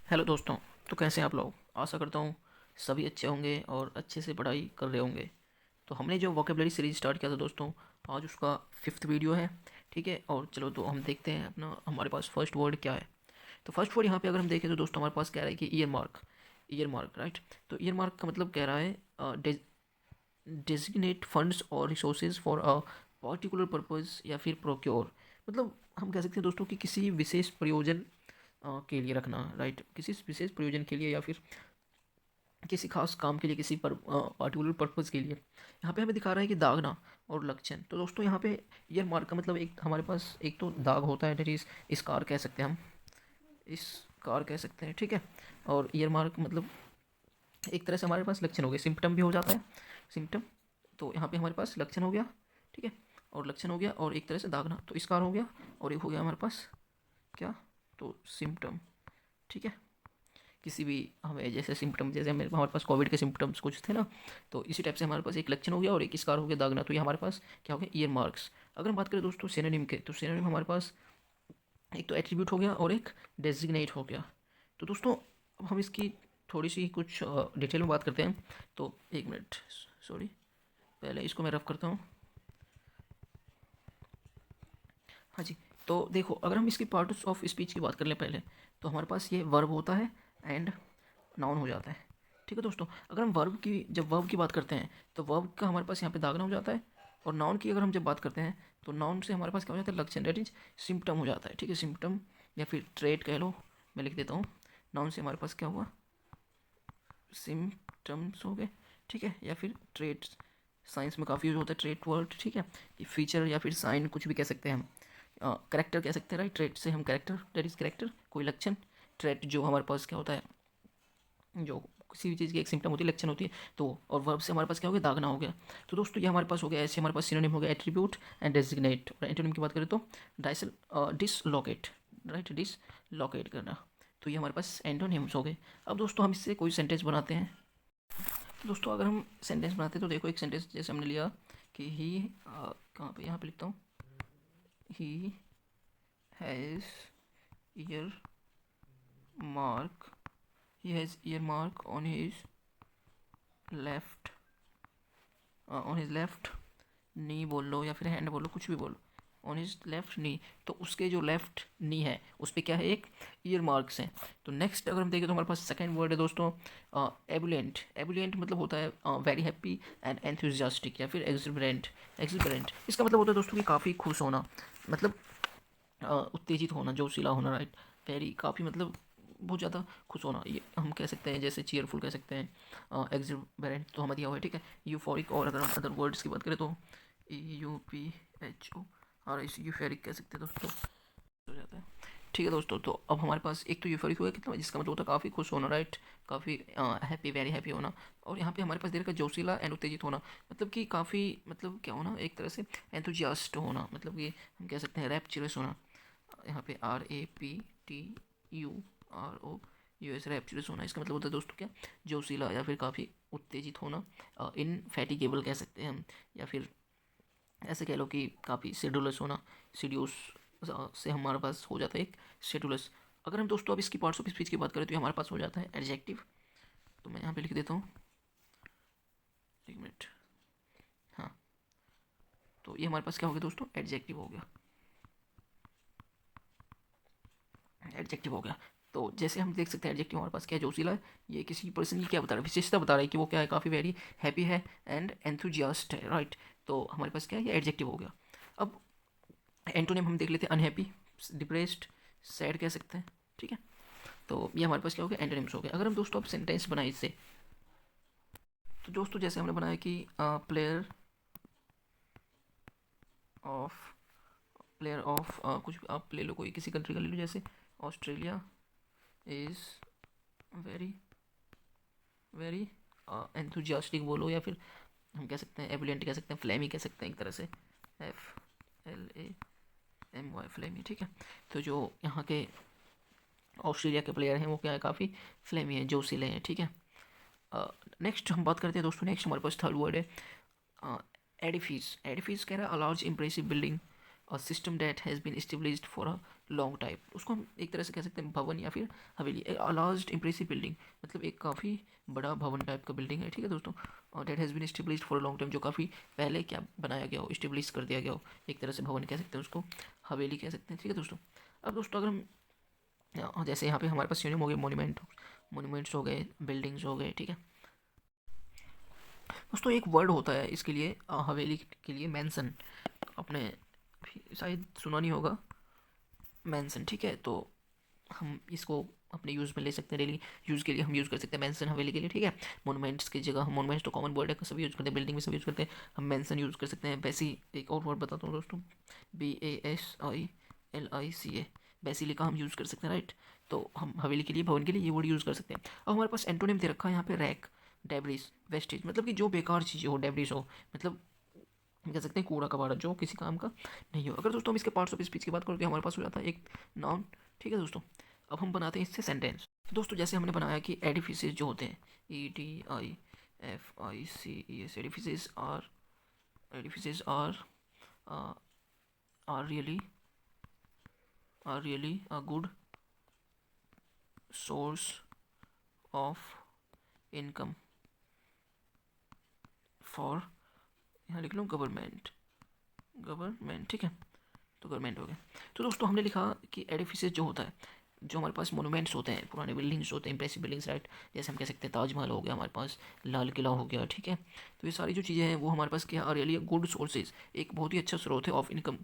Hello दोस्तों। तो कैसे हैं आप लोग? आशा करता हूँ सभी अच्छे होंगे और अच्छे से पढ़ाई कर रहे होंगे। तो हमने जो वोकेबलरी सीरीज स्टार्ट किया था दोस्तों, आज उसका 5th वीडियो है। ठीक है, और चलो तो हम देखते हैं अपना हमारे पास फर्स्ट वर्ड क्या है। तो फर्स्ट वर्ड यहाँ पे अगर हम देखें तो दोस्तों हमारे पास कह रहा है कि year mark. Year mark, right. तो ईयर मार्क का मतलब कह रहा है डेजिग्नेट फंड्स और resources for a particular purpose या फिर प्रोक्योर। मतलब हम कह सकते हैं दोस्तों कि किसी विशेष प्रयोजन के लिए रखना, राइट। किसी विशेष प्रयोजन के लिए या फिर किसी खास काम के लिए, किसी पर पार्टिकुलर पर्पज़ के लिए। यहाँ पे हमें दिखा रहा है कि दागना और लक्षण। तो दोस्तों यहाँ पे ईयर मार्क का मतलब एक हमारे पास एक तो दाग होता है, डेट इज़ स्कार कह सकते हैं हम, स्कार कह सकते हैं, ठीक है। और ईयर मार्क मतलब एक तरह से हमारे पास लक्षण हो गए, सिम्टम भी हो जाता है, सिम्टम। तो यहाँ पे हमारे पास लक्षण हो गया, ठीक है। और लक्षण हो गया और एक तरह से दागना, तो स्कार हो गया। और एक हो गया हमारे पास क्या, तो सिम्टम, ठीक है। किसी भी हमें जैसे सिम्टम, जैसे हमारे पास कोविड के सिम्टम्स कुछ थे ना, तो इसी टाइप से हमारे पास एक लक्षण हो गया और एक स्कार हो गया, दागना। तो ये हमारे पास क्या हो गया, ईयर मार्क्स। अगर हम बात करें दोस्तों सिनोनिम के, तो सिनोनिम हमारे पास एक तो एट्रीब्यूट हो गया और एक डेजिग्नेट हो गया। तो दोस्तों अब हम इसकी थोड़ी सी कुछ डिटेल में बात करते हैं। तो एक मिनट, सॉरी, पहले इसको मैं रफ करता हूँ। हाँ जी। तो देखो, अगर हम इसकी पार्ट्स ऑफ स्पीच की बात कर लें पहले, तो हमारे पास ये वर्ब होता है एंड नाउन हो जाता है। ठीक है दोस्तों, अगर हम वर्ब की, जब वर्ब की बात करते हैं तो वर्ब का हमारे पास यहाँ पे दागना हो जाता है। और नाउन की अगर हम जब बात करते हैं तो नाउन से हमारे पास क्या हो जाता है, लक्षण, डेट इज सिम्टम हो जाता है। ठीक है, सिम्टम या फिर ट्रेट कह लो, मैं लिख देता हूँ। नाउन से हमारे पास क्या हुआ, सिम्टम्स हो गए, ठीक है। या फिर ट्रेट, साइंस में काफ़ी यूज होता है ट्रेट वर्ड, ठीक है। ये फीचर या फिर साइन कुछ भी कह सकते हैं हम। करेक्टर कह सकते हैं, राइट। ट्रेट से हम करेक्टर, डेट इज करेक्टर, कोई लक्षण। ट्रेट जो हमारे पास क्या होता है, जो किसी भी चीज़ की एक सिम्टम होती है, लक्षण होती है। तो और वर्ब से हमारे पास क्या हो गया, दागना हो गया। तो दोस्तों ये हमारे पास हो गया, ऐसे हमारे पास सिनोनिम हो गया एट्रीब्यूट एंड डेजिग्नेट। और एंटोनिम की बात करें तो डाइसल डिसलोकेट, राइट, डिसलोकेट करना। तो ये हमारे पास एंटोनिम्स हो गए। अब दोस्तों हम इससे कोई सेंटेंस बनाते हैं। तो दोस्तों अगर हम सेंटेंस बनाते हैं तो देखो, एक सेंटेंस जैसे हमने लिया कि ही, कहाँ पे, यहाँ पे लिखता हूँ, he has year mark, he has year mark on his left, on his left नी बोल लो या फिर हैंड बोलो, कुछ भी बोलो, ऑन हिज लेफ्ट नी। तो उसके जो लेफ्ट नी है उस पर क्या है, एक ईयर मार्क्स हैं। तो नेक्स्ट अगर हम देखें तो हमारे पास सेकंड वर्ड है दोस्तों, एबुलेंट। एबुलेंट मतलब होता है वेरी हैप्पी एंड एंथुजियास्टिक या फिर एक्सिबरेंट। एक्सिबरेंट इसका मतलब होता है दोस्तों कि काफ़ी खुश होना, मतलब उत्तेजित होना, जोशीला होना, राइट। वेरी, काफ़ी, मतलब बहुत ज़्यादा खुश होना, ये हम कह सकते हैं। जैसे चीयरफुल कह सकते हैं, एक्सिबरेंट तो हमें दिया हुआ है, ठीक है। यूफोरिक, और अगर हम अदर वर्ड्स की बात करें तो EUPHORIC, यूफेरिक कह सकते हैं दोस्तों, हो जाता है। ठीक है दोस्तों, तो अब हमारे पास एक तो यूफोरिक हुआ कितना, जिसका मतलब होता है काफ़ी खुश होना, राइट, काफ़ी हैप्पी, वेरी हैप्पी होना। और यहाँ पे हमारे पास दे रखा है जोशीला एंड उत्तेजित होना, मतलब कि काफ़ी, मतलब क्या होना, एक तरह से एंथुजियास्ट होना, मतलब कि हम कह सकते हैं रैप्चरस होना। यहाँ पे RAPTUROUS, रैप्चरस होना, इसका मतलब होता है दोस्तों क्या, जोशीला या फिर काफ़ी उत्तेजित होना। इनफैटिगेबल कह सकते हैं हम, या फिर ऐसे कह लो कि काफ़ी शेड्यूलस होना। सीड्यूस से हमारे पास हो जाता है एक शेड्यूलस। अगर हम दोस्तों अब इसकी पार्ट्स ऑफ स्पीच की बात करें तो ये हमारे पास हो जाता है एडजेक्टिव। तो मैं यहाँ पे लिख देता हूँ, एक मिनट, हाँ। तो ये हमारे पास क्या हो गया दोस्तों, एडजेक्टिव हो गया, एडजेक्टिव हो गया। तो जैसे हम देख सकते हैं एडजेक्टिव हमारे पास क्या है, जोशीला है। ये किसी पर्सन की क्या बता रहा है, विशेषता बता रहा है कि वो क्या है, काफ़ी वेरी हैप्पी है एंड एंथुजियास्ट है, राइट। तो हमारे पास क्या है, ये एडजेक्टिव हो गया। अब एंटोनिम हम देख लेते हैं, अनहैप्पी, डिप्रेस्ड, सैड कह सकते हैं, ठीक है। तो ये हमारे पास क्या हो गया, एंटोनिम्स हो गया। अगर हम दोस्तों अब सेंटेंस बनाए इससे, तो दोस्तों जैसे हमने बनाया कि प्लेयर ऑफ, प्लेयर ऑफ कुछ भी आप ले लो, कोई किसी कंट्री का ले लो, जैसे Australia is very very enthusiastic बोलो, या फिर हम कह सकते हैं एबिलेंट कह सकते हैं, फ्लैमी कह सकते हैं एक तरह से, FLAMY, फ्लैमी, ठीक है। तो जो यहाँ के ऑस्ट्रेलिया के प्लेयर हैं वो क्या है, काफ़ी फ्लैमी है, जोशीले हैं, ठीक है। नेक्स्ट हम बात करते हैं दोस्तों, नेक्स्ट हमारे पास थर्ड वर्ड है एडिफिस। एडिफिस कह रहा है a large impressive building, a system that has been established for a long type, उसको हम एक तरह से कह सकते हैं भवन या फिर हवेली। ए लार्ज इम्प्रेसिव बिल्डिंग, मतलब एक काफ़ी बड़ा भवन टाइप का बिल्डिंग है, ठीक है दोस्तों। और that has been established for a long time, जो काफ़ी पहले क्या बनाया गया हो, इस्टेब्लिश कर दिया गया हो, एक तरह से भवन कह सकते हैं उसको, हवेली कह सकते हैं, ठीक है दोस्तों। अब दोस्तों अगर हम जैसे यहाँ पे हमारे पास सिनोनिम हो गए मोन्यूमेंट्स हो गए, बिल्डिंग्स हो गए, ठीक है दोस्तों। एक वर्ड होता है इसके लिए, हवेली के लिए, मैंसन। आपने शायद सुना नहीं होगा, मैंसन, ठीक है। तो हम इसको अपने यूज़ में ले सकते हैं, डेली यूज़ के लिए हम यूज़ कर सकते हैं मैंसन हवेली के लिए, ठीक है। मोनूमेंट्स की जगह हम, मोनूमेंट्स तो कॉमन वर्ड है, सभी यूज़ करते हैं, बिल्डिंग में सभी यूज़ करते हैं, हम मैंसन यूज़ कर सकते हैं। वैसी एक और वर्ड बताता हूँ दोस्तों, BASILICA, बेसिलिका हम यूज़ कर सकते हैं, राइट। तो हम हवेली के लिए, भवन के लिए ये वर्ड यूज़ कर सकते हैं। अब हमारे पास एंटोनिम दे रखा है यहाँ पे, रैक, डेब्रिस, वेस्टेज, मतलब कि जो बेकार चीज़ें हो, डेब्रिस हो, मतलब हम कह सकते हैं कूड़ा कबाड़ा जो किसी काम का नहीं हो। अगर दोस्तों हम इसके पार्ट्स ऑफ स्पीच की बात करें तो हमारे पास हो जाता है एक नाउन, ठीक है दोस्तों। अब हम बनाते हैं इससे सेंटेंस। तो दोस्तों जैसे हमने बनाया कि एडिफिसेस जो होते हैं, EDIFICES, edifices are really a good source of income for, यहाँ लिख लो गवर्नमेंट, ठीक है, तो गवर्नमेंट हो गया। तो दोस्तों हमने लिखा कि एडिफिसेस जो होता है, जो हमारे पास मोनूमेंट्स होते हैं, पुराने बिल्डिंग्स होते हैं, इंप्रेसिव बिल्डिंग्स, राइट। जैसे हम कह सकते हैं ताजमहल हो गया हमारे पास, लाल किला हो गया, ठीक है। तो ये सारी जो चीज़ें हैं वो हमारे पास क्या है, रियली गुड सोर्सेज, एक बहुत ही अच्छा स्रोत है ऑफ इनकम,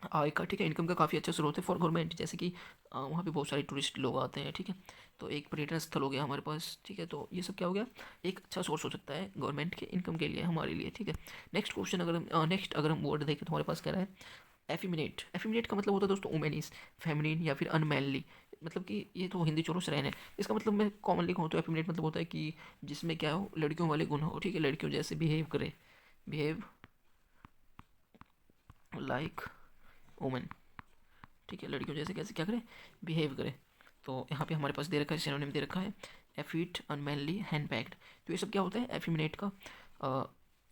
आय का, ठीक है, इनकम का काफ़ी अच्छा स्रोत है फॉर गवर्नमेंट। जैसे कि वहाँ पे बहुत सारे टूरिस्ट लोग आते हैं, ठीक है, तो एक पर्यटन स्थल हो गया हमारे पास, ठीक है। तो ये सब क्या हो गया, एक अच्छा सोर्स हो सकता है गवर्नमेंट के इनकम के लिए, हमारे लिए, ठीक है। नेक्स्ट क्वेश्चन, अगर हम वर्ड देखें तो हमारे पास कह रहा है एफिमिनेट। एफिमिनेट का मतलब होता है दोस्तों उमेनिस, फेमिनिन या फिर अनमैनली, मतलब कि ये तो हिंदी चोरों से रहने। इसका मतलब मैं कॉमनली कहूँ तो एफिमिनेट मतलब होता है कि जिसमें क्या हो, लड़कियों वाले गुण हो, ठीक है, लड़कियों जैसे बिहेव करे, बिहेव लाइक वुमेन, ठीक है, लड़कियों जैसे कैसे क्या करे, बिहेव करे। तो यहाँ पे हमारे पास दे रखा है, सिनोनिम दे रखा है, एफिट, अनमैनली, हैंड पैक्ड। तो ये सब क्या होता है, एफिमिनेट का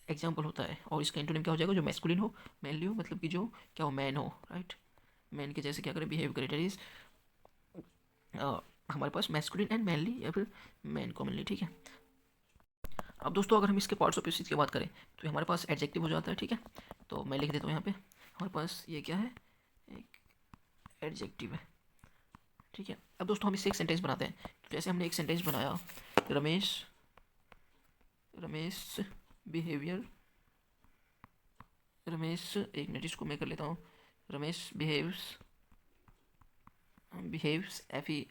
एग्जाम्पल होता है। और इसका एंटोनिम क्या हो जाएगा, जो मैस्कुलिन हो, मैनली हो, मतलब कि जो क्या हो, मैन हो, राइट, मैन के जैसे क्या करे, बिहेव करे, डेट इज हमारे पास मैस्कुलिन एंड मैनली या फिर मैन कॉमनली, ठीक है। अब दोस्तों अगर हम इसके पार्ट्स ऑफ स्पीच की बात करें तो हमारे पास एडजेक्टिव हो जाता है, ठीक है। तो मैं लिख देता हूँ यहाँ पे, हमारे पास ये क्या है, एक एडजेक्टिव है, ठीक है। अब दोस्तों हम इससे एक सेंटेंस बनाते हैं। तो जैसे हमने एक सेंटेंस बनाया, रमेश रमेश बिहेवियर, रमेश, एक मिनट इसको मैं कर लेता हूँ, रमेश बिहेव्स एफी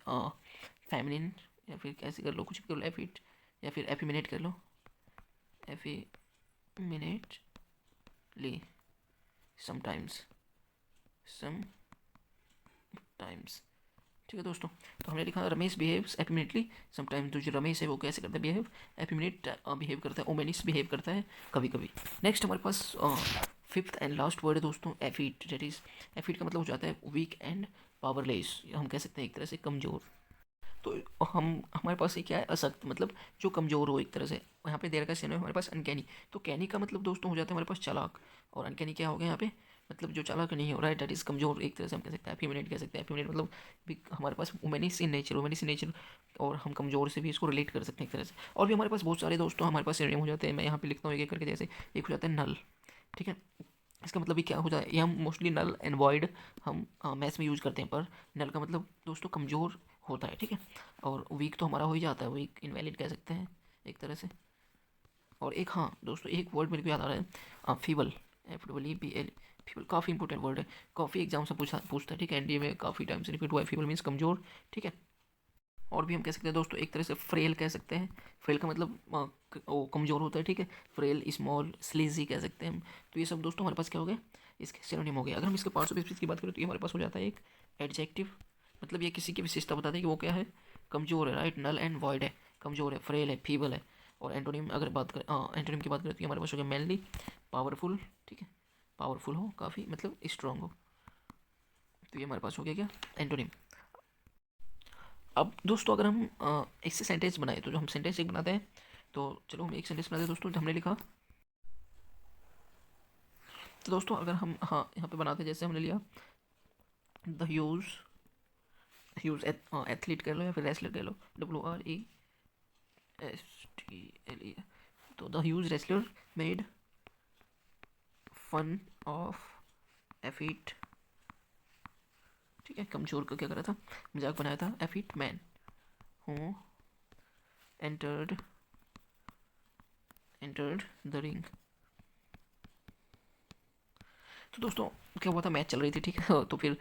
फेमिनिन, या फिर कैसे कर लो, कुछ भी कर लो, एफिट या फिर एफिमिनेट कर लो, एफिमिनेटली, समटाइम्स, ठीक है दोस्तों। तो हमने लिखा रमेश बिहेव्स एफिमिनेटली समटाइम्स, तो जो रमेश है वो कैसे करता है, बिहेव, एफिमिनेट बिहेव करता है, ओमेनिस बिहेव करता है कभी कभी। नेक्स्ट हमारे पास फिफ्थ एंड लास्ट वर्ड है दोस्तों, एफिट, डेट इज, एफिट का मतलब हो जाता है वीक एंड पावरलेस, हम कह सकते हैं एक तरह से कमज़ोर। तो हम, हमारे पास ये क्या है, असक्त, मतलब जो कमज़ोर हो एक तरह से। यहाँ पे दे रखा है सिनोनिम हमारे पास अनकैनी। तो कैनी का मतलब दोस्तों हो जाता है हमारे पास चालाक, और अनकैनी क्या हो गया यहाँ पे, मतलब जो चालाक नहीं हो रहा है, डेट इज़ कमज़ोर, एक तरह से हम कह सकते हैं। एफिमिनेट कह सकते हैं, एफिमिनेट मतलब भी हमारे पास womanish in nature, womanish in nature, और हम कमज़ोर से भी इसको रिलेट कर सकते हैं एक तरह से। और भी हमारे पास बहुत सारे दोस्तों हमारे पास सिनोनिम हो जाते हैं, मैं यहाँ पे लिखता हूँ एक एक करके। जैसे एक हो जाता है नल, ठीक है, इसका मतलब भी क्या हो जाए, ये हम मोस्टली नल एंड वॉइड हम मैथ्स में यूज़ करते हैं, पर नल का मतलब दोस्तों कमज़ोर होता है, ठीक है। और वीक तो हमारा हो ही जाता है, वीक इनवैलिड कह सकते हैं एक तरह से। और एक, हाँ दोस्तों एक वर्ड मेरे को याद आ रहा है, फीबल, FEEBL, फीबल काफ़ी इंपॉर्टेंट वर्ड है, काफ़ी एग्जाम से पूछता है, ठीक है, एनडीए में काफ़ी टाइम से रिपीट हुआ है। फीबल मीन्स कमज़ोर, ठीक है। और भी हम कह सकते हैं दोस्तों, एक तरह से फ्रेल कह सकते हैं, फ्रेल का मतलब वो कमज़ोर होता है, ठीक है, फ्रेल, स्मॉल, स्लीजी कह सकते हैं हम। तो ये सब दोस्तों हमारे पास क्या हो गए, इसके सिनोनिम हो गए। अगर हम इसके पार्ट्स ऑफ स्पीच की बात करें तो ये हमारे पास हो जाता है एक एडजेक्टिव, मतलब ये किसी की विशेषता बताते हैं कि वो क्या है, कमज़ोर है, राइट, नल एंड वॉइड है, कमज़ोर है, फ्रेल है, फीबल है। और एंटोनिम अगर बात करें, एंटोनिम की बात करें तो ये हमारे पास हो गया मैनली, पावरफुल, ठीक है, पावरफुल हो काफ़ी, मतलब स्ट्रॉन्ग हो। तो ये हमारे पास हो गया क्या, एंटोनिम। अब दोस्तों अगर हम इससे सेंटेंस बनाए तो जो हम सेंटेंस एक बनाते हैं, तो चलो हम एक सेंटेंस बनाते हैं दोस्तों, जो हमने लिखा। तो दोस्तों अगर हम, हाँ यहाँ पे बनाते हैं, जैसे हमने लिया द ह्यूज एथलीट कह लो या फिर रेसलर कह लो, WRESTLE। तो the huge wrestler made fun of effete, ठीक है, कमजोर का क्या करा था, मजाक बनाया था, effete man who entered the ring. तो दोस्तों क्या हुआ था, मैच चल रही थी, ठीक है, तो फिर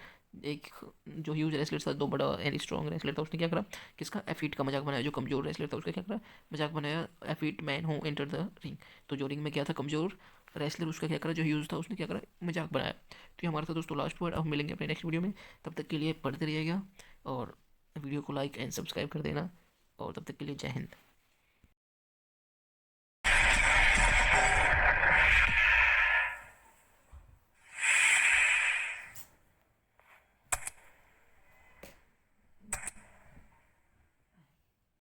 एक जो ह्यूज रेसलर था, दो बड़ा एंड स्ट्रॉन्ग रेसलर था, उसने क्या करा, किसका, एफिट का मजाक बनाया, जो कमजोर रेसलर था उसका क्या करा, मजाक बनाया, effete man who enter the ring. तो जो रिंग में क्या था, कमजोर रेसलर, उसका क्या करा, जो ह्यूज था उसने क्या करा, मजाक बनाया। तो ये हमारा था दोस्तों लास्ट वर्ड। अब मिलेंगे अपने नेक्स्ट वीडियो में, तब तक के लिए पढ़ते रहिएगा और वीडियो को लाइक एंड सब्सक्राइब कर देना, और तब तक के लिए जय हिंद।